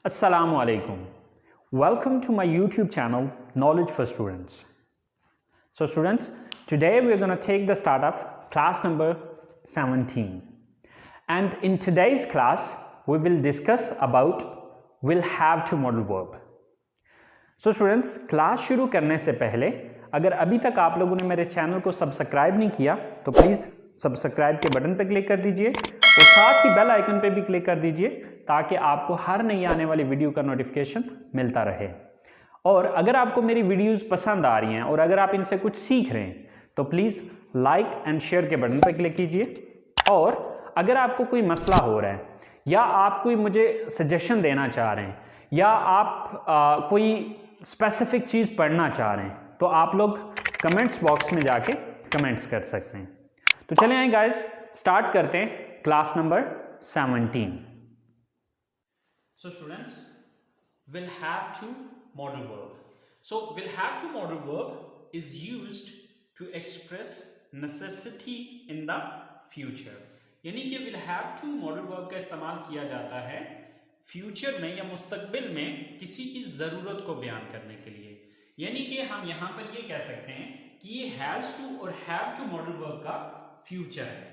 Assalamu alaikum. Welcome to my YouTube channel Knowledge for Students. So students, today we're going to take the start of class number 17. And in today's class, we will discuss about will have to modal verb. So students, class शुरू करने से पहले अगर अभी तक आप लोगों ने मेरे चैनल को सब्सक्राइब नहीं किया तो प्लीज़ सब्सक्राइब के बटन पर क्लिक कर दीजिए और साथ ही बेल आइकन पे भी क्लिक कर दीजिए ताकि आपको हर नई आने वाली वीडियो का नोटिफिकेशन मिलता रहे। और अगर आपको मेरी वीडियोस पसंद आ रही हैं और अगर आप इनसे कुछ सीख रहे हैं तो प्लीज़ लाइक एंड शेयर के बटन पर क्लिक कीजिए। और अगर आपको कोई मसला हो रहा है या आप कोई मुझे सजेशन देना चाह रहे हैं या आप कोई स्पेसिफिक चीज़ पढ़ना चाह रहे हैं तो आप लोग कमेंट्स बॉक्स में जाके कमेंट्स कर सकते हैं। तो चले आए गाइस, स्टार्ट करते हैं class number 17। So students, will have to modal verb. So will have to modal verb is used to express necessity in the future. यानी कि will have to modal verb का इस्तेमाल किया जाता है फ्यूचर में या मुस्तकबिल में किसी की ज़रूरत को बयान करने के लिए। यानी कि हम यहाँ पर ये कह सकते हैं कि ये हैज़ टू और हैव टू मॉडल वर्ब का फ्यूचर है।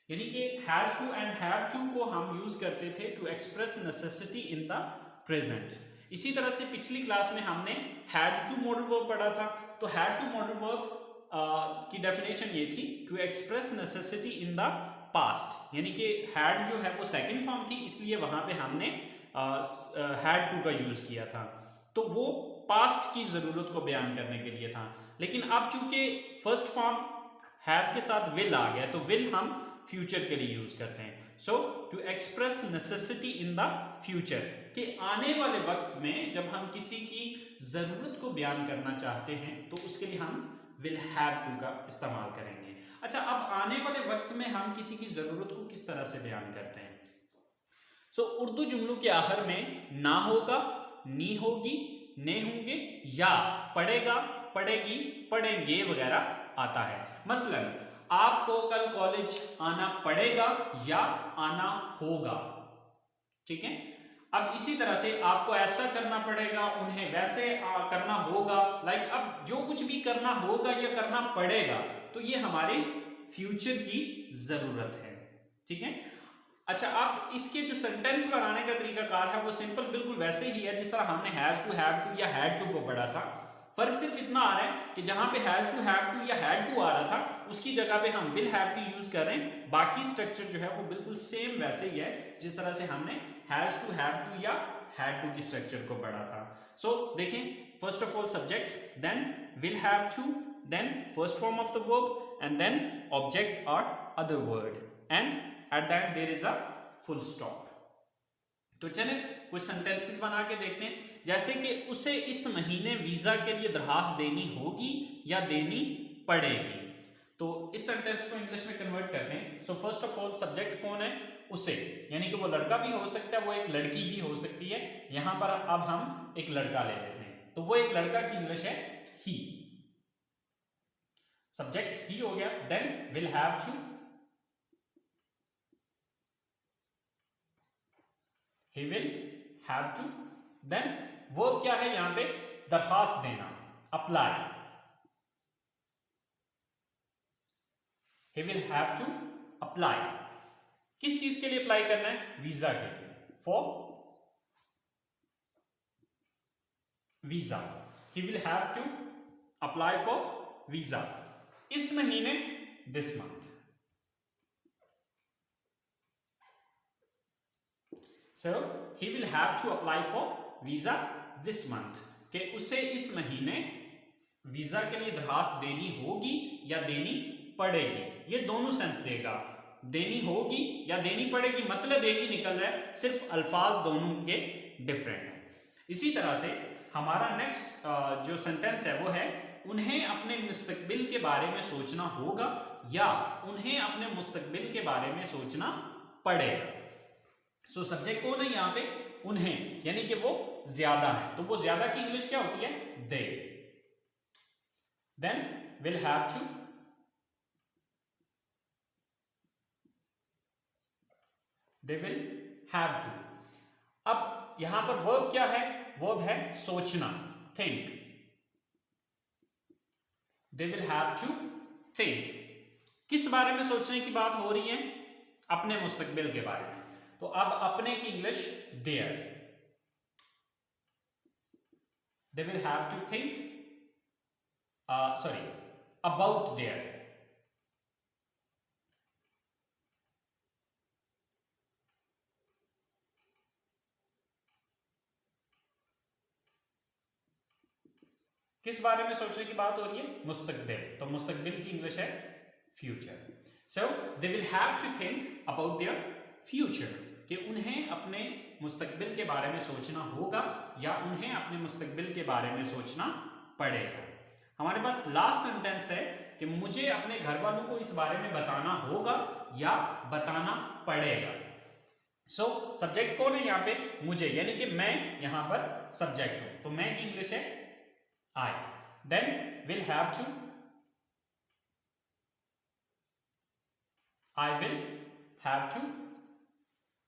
यानी कि has to and have to को हम यूज करते थे to express necessity in the present. इसी तरह से पिछली क्लास में हमने हैड टू मॉडल वर्ब पढ़ा था। तो हैड टू मॉडल वर्ब की डेफिनेशन ये थी to express necessity in the past. यानी कि हैड जो है वो सेकंड फॉर्म थी, इसलिए वहां पे हमने हैड टू का यूज किया था। तो वो पास्ट की जरूरत को बयान करने के लिए था। लेकिन अब चूंकि फर्स्ट फॉर्म हैव के साथ विल आ गया तो विल हम फ्यूचर के लिए यूज करते हैं। So to express necessity in the future, कि आने वाले वक्त में जब हम किसी की जरूरत को बयान करना चाहते हैं तो उसके लिए हम विल हैव टू का इस्तेमाल करेंगे। अच्छा, अब आने वाले वक्त में हम किसी की जरूरत को किस तरह से बयान करते हैं? सो उर्दू जुमलों के आखिर में ना होगा, नी होगी, ने होंगे या पढ़ेगा, पढ़ेगी, पढ़ेंगे वगैरह आता है। मसलन आपको कल कॉलेज आना पड़ेगा या आना होगा, ठीक है। अब इसी तरह से आपको ऐसा करना पड़ेगा, उन्हें वैसे करना होगा। लाइक अब जो कुछ भी करना होगा या करना पड़ेगा तो ये हमारे फ्यूचर की जरूरत है, ठीक है। अच्छा, अब इसके जो सेंटेंस बनाने का तरीकाकार है वो सिंपल बिल्कुल वैसे ही है जिस तरह हमने हैज टू, हैव टू या हैड टू को पढ़ा था। फर्क सिर्फ इतना आ रहा है कि जहां पे हैज टू, हैव टू या हैड टू आ रहा था उसकी जगह पे हम विल हैव टू यूज कर रहे हैं। बाकी स्ट्रक्चर जो है वो बिल्कुल सेम वैसे ही है जिस तरह से हमने हैज टू, हैव टू या हैड टू की स्ट्रक्चर को पढ़ा था। सो देखें, first of all subject, then will have to, then first form of the verb and then object और other word and at that there is a full stop. तो चलें कुछ sentences बना के देखते हैं। जैसे कि उसे इस महीने वीजा के लिए दरखास्त देनी होगी या देनी पड़ेगी। तो इस सेंटेंस को इंग्लिश में कन्वर्ट करते हैं। सो फर्स्ट ऑफ ऑल सब्जेक्ट कौन है? उसे, यानी कि वो लड़का भी हो सकता है, वो एक लड़की भी हो सकती है। यहां पर अब हम एक लड़का ले लेते हैं तो वो एक लड़का की इंग्लिश है ही। सब्जेक्ट ही हो गया, then will have to, he will have to, then verb क्या है यहां पे? दरखास्त देना, apply. he will have to apply, किस चीज के लिए अप्लाई करना है? वीजा के लिए, for visa. he will have to apply for visa इस महीने, this month. So he will have to apply for visa this month, कि उसे इस महीने वीजा के लिए दरखास्त देनी होगी या देनी पड़ेगी। ये दोनों सेंस देगा, देनी होगी या देनी पड़ेगी, मतलब एक ही निकल रहा है, सिर्फ अल्फाज दोनों के डिफरेंट है। इसी तरह से हमारा नेक्स्ट जो सेंटेंस है वो है उन्हें अपने मुस्तकबिल के बारे में सोचना होगा या उन्हें अपने मुस्तकबिल के बारे में सोचना पड़ेगा। सो सब्जेक्ट कौन है यहां पे? उन्हें, यानी कि वो ज्यादा है। तो वो ज्यादा की इंग्लिश क्या होती है? They. Then will have to, they will have to. अब यहां पर वर्ब क्या है? वर्ब है सोचना, think. They will have to think. किस बारे में सोचने की बात हो रही है? अपने मुस्तकबिल के बारे में। तो अब अपने की English their. They will have to think about their. किस बारे में सोचने की बात हो रही है? मुस्तकबिल। तो मुस्तकबिल की इंग्लिश है future. So they will have to think about their future, कि उन्हें अपने मुस्तकबिल के बारे में सोचना होगा या उन्हें अपने मुस्तकबिल के बारे में सोचना पड़ेगा। हमारे पास लास्ट सेंटेंस है कि मुझे अपने घर वालों को इस बारे में बताना होगा या बताना पड़ेगा। सो सब्जेक्ट कौन है यहाँ पे? मुझे, यानी कि मैं यहां पर सब्जेक्ट हूं। तो मैं की इंग्लिश है I. Then will have to, I will have to,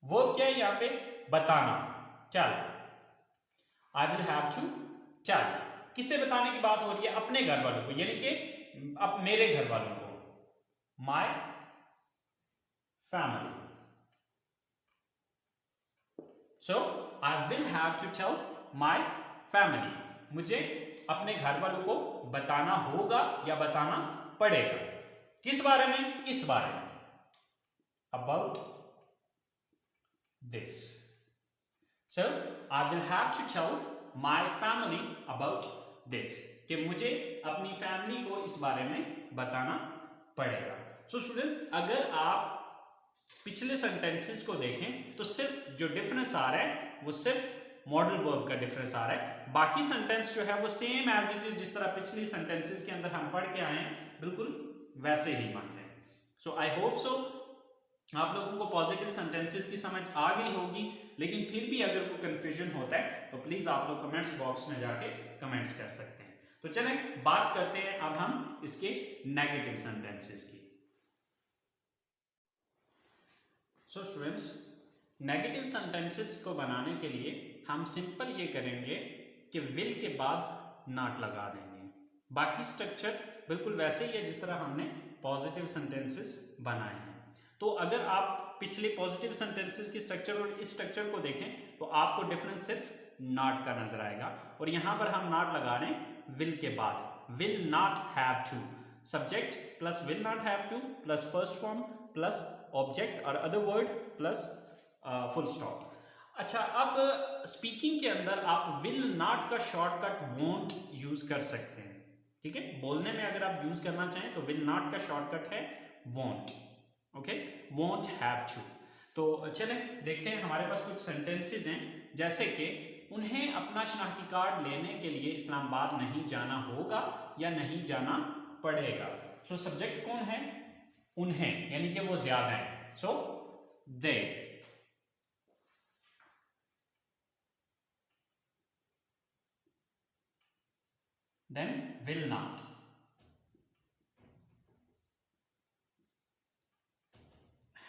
वो क्या है यहां पे? बताना, चल। I will have to tell, किसे बताने की बात हो रही है? अपने घर वालों को, यानी कि अब मेरे घर वालों को, my family. So I will have to tell my family, मुझे अपने घर वालों को बताना होगा या बताना पड़ेगा। किस बारे में? इस बारे में, about this. So I will have to tell my family about this, कि मुझे अपनी फैमिली को इस बारे में बताना पड़ेगा। सो स्टूडेंट्स, अगर आप पिछले सेंटेंसेस को देखें तो सिर्फ जो डिफरेंस आ रहा है वो सिर्फ मॉडल वर्ब का डिफरेंस आ रहा है। बाकी सेंटेंस जो है वो सेम एज इट इज, जिस तरह पिछली सेंटेंसेस के अंदर हम पढ़ के आए हैं, बिल्कुल वैसे ही बनते हैं। सो आई होप सो आप लोगों को पॉजिटिव सेंटेंसेस की समझ आ गई होगी, लेकिन फिर भी अगर कोई कंफ्यूजन होता है तो प्लीज आप लोग कमेंट्स बॉक्स में जाके कमेंट्स कर सकते हैं। तो चलें बात करते हैं अब हम इसके नेगेटिव सेंटेंसेस की। सो स्टूडेंट्स, नेगेटिव सेंटेंसेस को बनाने के लिए हम सिंपल ये करेंगे कि विल के बाद नॉट लगा देंगे। बाकी स्ट्रक्चर बिल्कुल वैसे ही है जिस तरह हमने पॉजिटिव सेंटेंसेस बनाए हैं। तो अगर आप पिछले पॉजिटिव सेंटेंसेस की स्ट्रक्चर और इस स्ट्रक्चर को देखें तो आपको डिफरेंस सिर्फ नॉट का नजर आएगा। और यहां पर हम नॉट लगा रहे हैं विल के बाद। Will not have to, subject plus will not have to plus first form plus object और other word plus full stop. अच्छा, अब स्पीकिंग के अंदर आप विल नॉट का शॉर्टकट वोंट यूज कर सकते हैं। ठीक है, बोलने में अगर आप यूज करना चाहें तो विल नॉट का शॉर्टकट है won't. Okay, won't have to. तो चलें देखते हैं, हमारे पास कुछ सेंटेंसेस हैं, जैसे कि उन्हें अपना शनाख्ती कार्ड लेने के लिए इस्लामाबाद नहीं जाना होगा या नहीं जाना पड़ेगा। सो सब्जेक्ट कौन है? उन्हें, यानी कि वो ज्यादा है। सो दे। Then will not.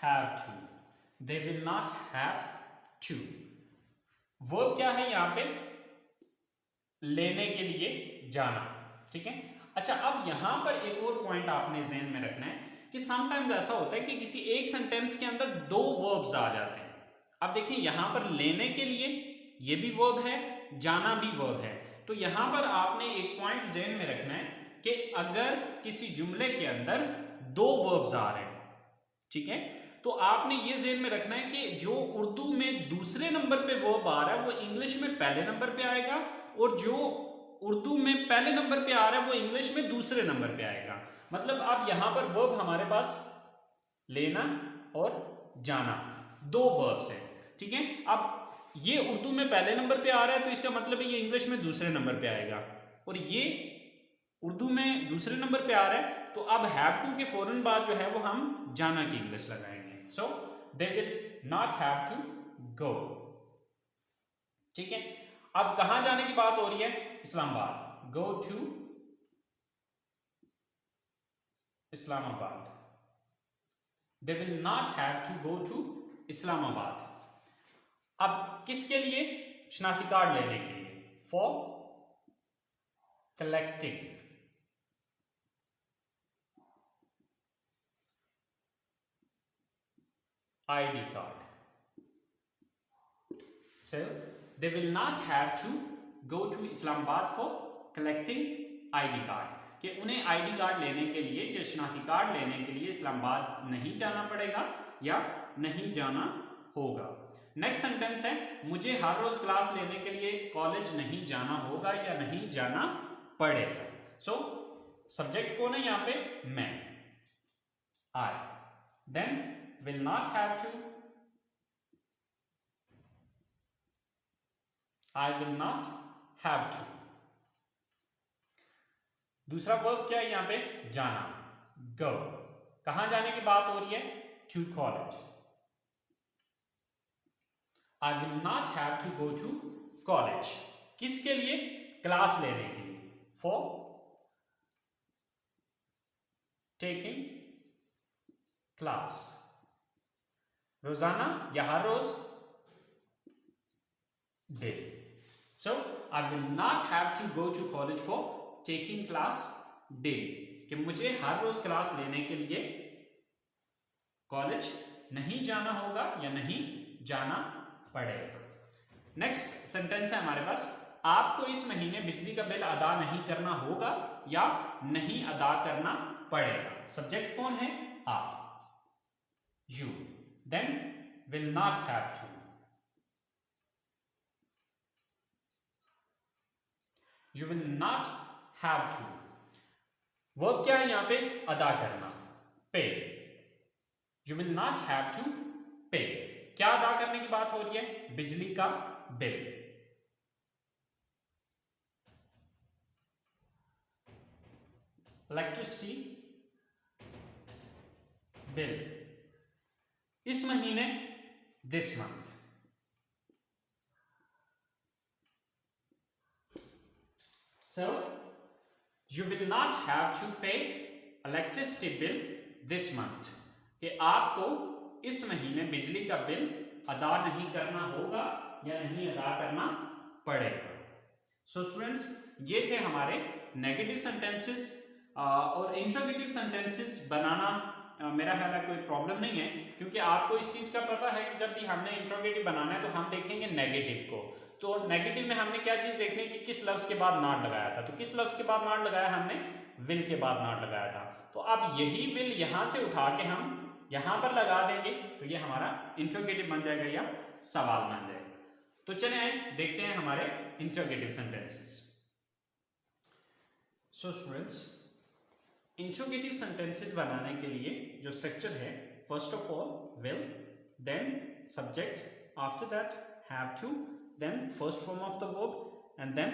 Have to. They will not have to. Verb क्या है यहां पे? लेने के लिए जाना। ठीक है। अच्छा, अब यहां पर एक और पॉइंट आपने ज़हन में रखना है कि समटाइम्स ऐसा होता है कि किसी एक सेंटेंस के अंदर दो वर्ब्स आ जाते हैं। अब देखिए, यहां पर लेने के लिए ये भी वर्ब है, जाना भी वर्ब है। तो यहां पर आपने एक पॉइंट ज़हन में रखना है कि अगर किसी जुमले के अंदर दो वर्ब्स आ रहे हैं, ठीक है, तो आपने ये ज़हन में रखना है कि जो उर्दू में दूसरे नंबर पे वर्ब आ रहा है वो इंग्लिश में पहले नंबर पे आएगा, और जो उर्दू में पहले नंबर पे आ रहा है वो इंग्लिश में दूसरे नंबर पे आएगा। मतलब अब यहां पर वर्ब हमारे पास लेना और जाना, दो वर्ब्स हैं। ठीक है, अब ये उर्दू में पहले नंबर पे आ रहा है तो इसका मतलब है ये इंग्लिश में दूसरे नंबर पे आएगा, और ये उर्दू में दूसरे नंबर पे आ रहा है, तो अब हैव टू के फौरन बाद जो है वो हम जाना की इंग्लिश लगाएंगे। So they will not have to go. ठीक है, अब कहां जाने की बात हो रही है? Islamabad. Go to Islamabad. They will not have to go to Islamabad. अब किसके लिए? शनाख्ती कार्ड लेने के लिए, for collecting ID card. So they will not have to go to Islamabad for collecting ID card. कि उन्हें ID कार्ड लेने के लिए या शनाख्ती कार्ड लेने के लिए इस्लामाबाद नहीं जाना पड़ेगा या नहीं जाना होगा। नेक्स्ट सेंटेंस है, मुझे हर रोज क्लास लेने के लिए कॉलेज नहीं जाना होगा या नहीं जाना पड़ेगा। सो सब्जेक्ट कौन है यहाँ पे? मैं, I. Then will not have to, I will not have to. दूसरा वर्ब क्या है यहाँ पे? जाना, go. कहां जाने की बात हो रही है? To college. I will not have to go to college. किसके लिए? क्लास लेने के लिए, for taking class. रोजाना या हर रोज? Daily. So I will not have to go to college for taking class daily. कि मुझे हर रोज क्लास लेने के लिए कॉलेज नहीं जाना होगा या नहीं जाना पड़ेगा। नेक्स्ट सेंटेंस है हमारे पास, आपको इस महीने बिजली का बिल अदा नहीं करना होगा या नहीं अदा करना पड़ेगा। सब्जेक्ट कौन है? आप, you. Then will not have to. You will not have to. Verb क्या है यहाँ पे? अदा करना, pay. You will not have to pay. क्या अदा करने की बात हो रही है? बिजली का बिल। इलेक्ट्रिसिटी बिल इस महीने, this month. So you will not have to pay electricity bill this month. कि आपको इस महीने बिजली का बिल अदा नहीं करना होगा या नहीं अदा करना पड़ेगा। सो स्टूडेंट्स, ये थे हमारे नेगेटिव सेंटेंसेस और इंट्रोगेटिव सेंटेंसेस बनाना मेरा ख्याल है कोई प्रॉब्लम नहीं है, क्योंकि आपको इस चीज का पता है कि जब भी हमने इंट्रोगेटिव बनाना है तो हम देखेंगे नेगेटिव को। तो नेगेटिव में हमने क्या चीज देखनी है कि किस लफ्ज के बाद नॉट लगाया था। तो किस लफ्ज के बाद नॉट लगाया? हमने विल के बाद नॉट लगाया था। तो अब यही विल यहां से उठा के हम यहां पर लगा देंगे तो ये हमारा इंट्रोगेटिव बन जाएगा या सवाल बन जाएगा। तो चलिए देखते हैं हमारे interrogative sentences. So students, interrogative sentences बनाने के लिए जो स्ट्रक्चर है, first of all will, then subject, after that have to, then first form of the verb and then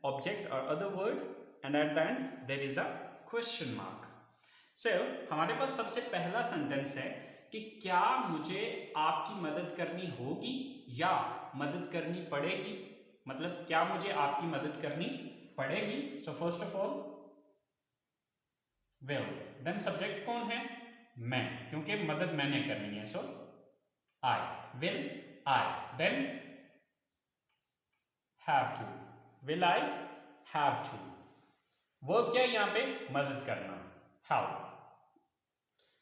object और other word and at the end there is a question mark. So हमारे पास सबसे पहला sentence है कि क्या मुझे आपकी मदद करनी होगी या मदद करनी पड़ेगी। मतलब क्या मुझे आपकी मदद करनी पड़ेगी। So first of all will, then subject कौन है? मैं, क्योंकि मदद मैंने करनी है। So I, will I, then have to, will I have to. Verb क्या है यहाँ पे? मदद करना, help.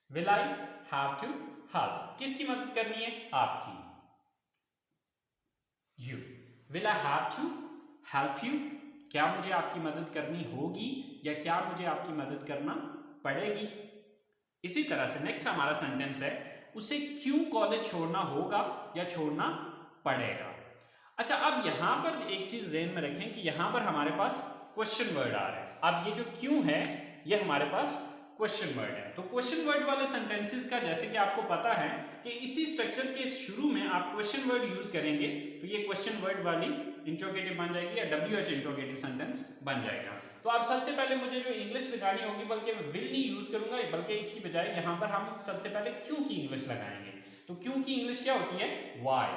Will I have to help. किसकी मदद करनी है? आपकी, you. Will I have to help you. क्या मुझे आपकी मदद करनी होगी या क्या मुझे आपकी मदद करना पड़ेगी। इसी तरह से नेक्स्ट हमारा सेंटेंस है, उसे क्यों कॉलेज छोड़ना होगा या छोड़ना पड़ेगा। अच्छा, अब यहां पर एक चीज ध्यान में रखें कि यहां पर हमारे पास क्वेश्चन वर्ड आ रहा है। अब ये जो क्यों है ये हमारे पास क्वेश्चन वर्ड है। तो क्वेश्चन वर्ड वाले सेंटेंसेस का जैसे कि आपको पता है कि इसी स्ट्रक्चर के शुरू में आप क्वेश्चन वर्ड यूज करेंगे तो ये क्वेश्चन वर्ड वाली इंट्रोगेटिव बन जाएगी या WH इंट्रोगेटिव सेंटेंस बन जाएगा। तो अब सबसे पहले मुझे जो इंग्लिश लगानी होगी, बल्कि विल नहीं यूज करूंगा, बल्कि इसकी बजाय यहां पर हम सबसे पहले क्यों की इंग्लिश लगाएंगे। तो क्यों की इंग्लिश क्या होती है? Why.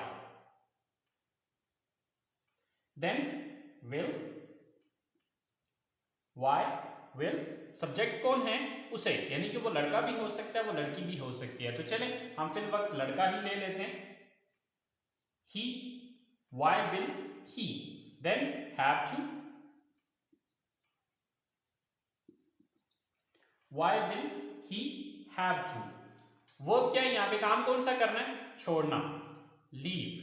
Then will, why, will. Subject कौन है? उसे, यानी कि वो लड़का भी हो सकता है, वो लड़की भी हो सकती है। तो चले हम फिर वक्त लड़का ही ले लेते हैं। He, why will he, then have to, why will he have to, verb क्या है यहां पे, काम कौन सा करना है, छोड़ना, leave,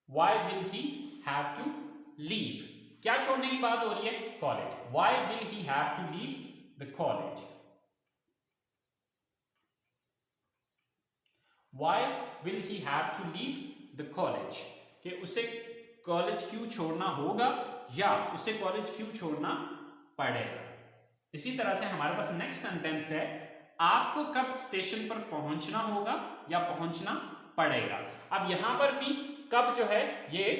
why will he have to leave, क्या छोड़ने की बात हो रही है, college, why will he have to leave the college, why will he have to leave the college, कि उसे कॉलेज क्यों छोड़ना होगा या उसे कॉलेज क्यों छोड़ना पड़ेगा। इसी तरह से हमारे पास नेक्स्ट सेंटेंस है, आपको कब स्टेशन पर पहुंचना होगा या पहुंचना पड़ेगा। अब यहां पर भी कब जो है ये एक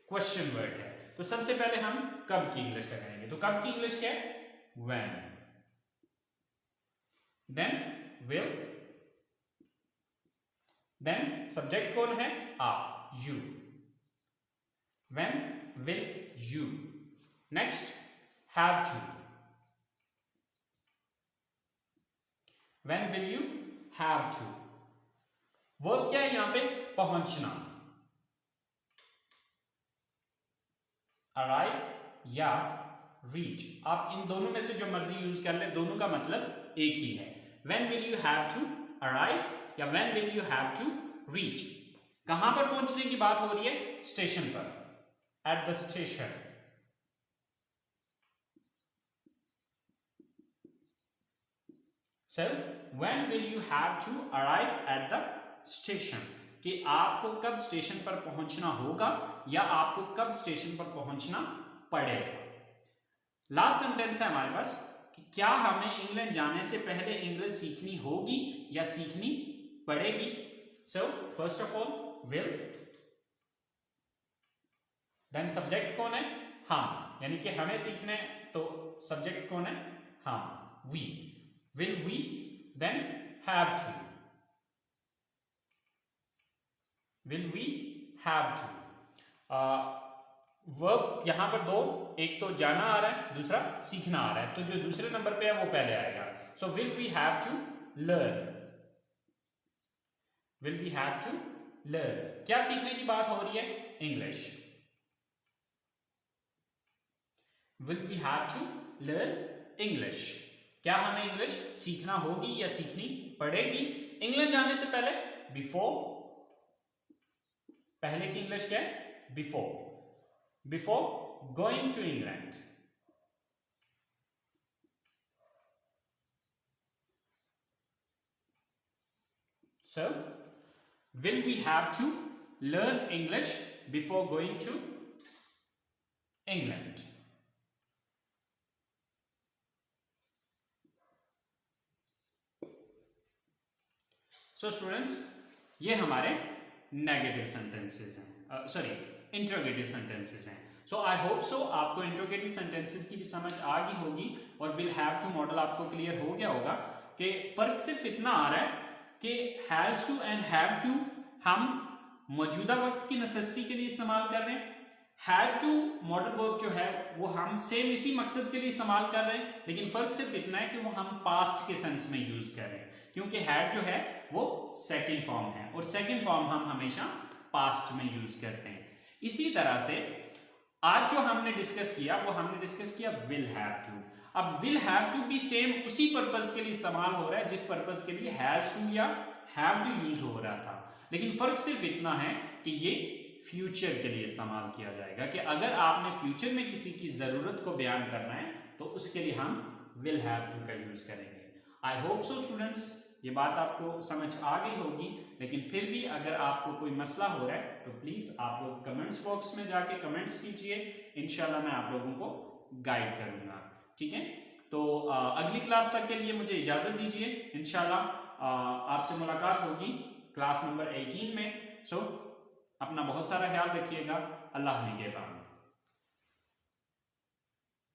क्वेश्चन वर्ड है, तो सबसे पहले हम कब की इंग्लिश लगाएंगे, तो कब की इंग्लिश क्या है, when, then will, then subject कौन है, आप, you, when will you, next have to, when will you have to, verb क्या है यहां पे, पहुंचना, arrive या reach, आप इन दोनों में से जो मर्जी यूज कर ले, दोनों का मतलब एक ही है। when will you have to arrive या when will you have to reach, कहां पर पहुंचने की बात हो रही है, स्टेशन पर, at the station, so when will you have to arrive at the station, कि आपको कब स्टेशन पर पहुंचना होगा या आपको कब स्टेशन पर पहुंचना पड़ेगा। लास्ट सेंटेंस है हमारे पास कि क्या हमें इंग्लैंड जाने से पहले इंग्लिश सीखनी होगी या सीखनी पड़ेगी। So first of all will, then subject कौन है, हम, यानी कि हमें सीखने, तो सब्जेक्ट कौन है, हम, we, will we, then have to, will we have to, वर्ब यहां पर दो, एक तो जाना आ रहा है, दूसरा सीखना आ रहा है, तो जो दूसरे नंबर पे है वो पहले आएगा। सो will we have to learn, will we have to learn, क्या सीखने की बात हो रही है, English, will we have to learn English, क्या हमें इंग्लिश सीखना होगी या सीखनी पड़ेगी। इंग्लैंड जाने से पहले, बिफोर, पहले की इंग्लिश क्या है, before, before going to England, so will we have to learn English before going to England. So students, ये हमारे नेगेटिव सेंटेंसेस हैं, सॉरी इंट्रोगेटिव सेंटेंसेस हैं। सो आई होप सो आपको इंट्रोगेटिव सेंटेंसेस की भी समझ आ गई होगी और विल हैव टू मॉडल आपको क्लियर हो गया होगा कि फर्क सिर्फ इतना आ रहा है कि has to and have to हम मौजूदा वक्त की नेसेसिटी के लिए इस्तेमाल कर रहे हैं, हैड टू मॉडल वर्ब जो है वो हम सेम इसी मकसद के लिए इस्तेमाल कर रहे हैं, लेकिन फर्क सिर्फ इतना है कि वो हम पास्ट के सेंस में यूज कर रहे हैं, क्योंकि हैड जो है वो सेकंड फॉर्म है और सेकंड फॉर्म हम हमेशा पास्ट में यूज करते हैं। इसी तरह से आज जो हमने डिस्कस किया वो हमने डिस्कस किया विल हैव टू। अब विल हैव टू भी सेम उसी पर्पस के लिए इस्तेमाल हो रहा है जिस पर्पस के लिए हैज टू या हैव टू यूज हो रहा था, लेकिन फर्क सिर्फ इतना है कि ये फ्यूचर के लिए इस्तेमाल किया जाएगा कि अगर आपने फ्यूचर में किसी की जरूरत को बयान करना है तो उसके लिए हम विल हैव टू का यूज करेंगे। आई होप सो स्टूडेंट्स ये बात आपको समझ आ गई होगी, लेकिन फिर भी अगर आपको कोई मसला हो रहा है तो प्लीज आप लोग कमेंट्स बॉक्स में जाके कमेंट्स कीजिए, इंशाल्लाह मैं आप लोगों को गाइड करूंगा। ठीक है, तो अगली क्लास तक के लिए मुझे इजाजत दीजिए, इंशाल्लाह आपसे मुलाकात होगी क्लास नंबर 18 में। सो अपना बहुत सारा ख्याल रखिएगा, अल्लाह निगहबान।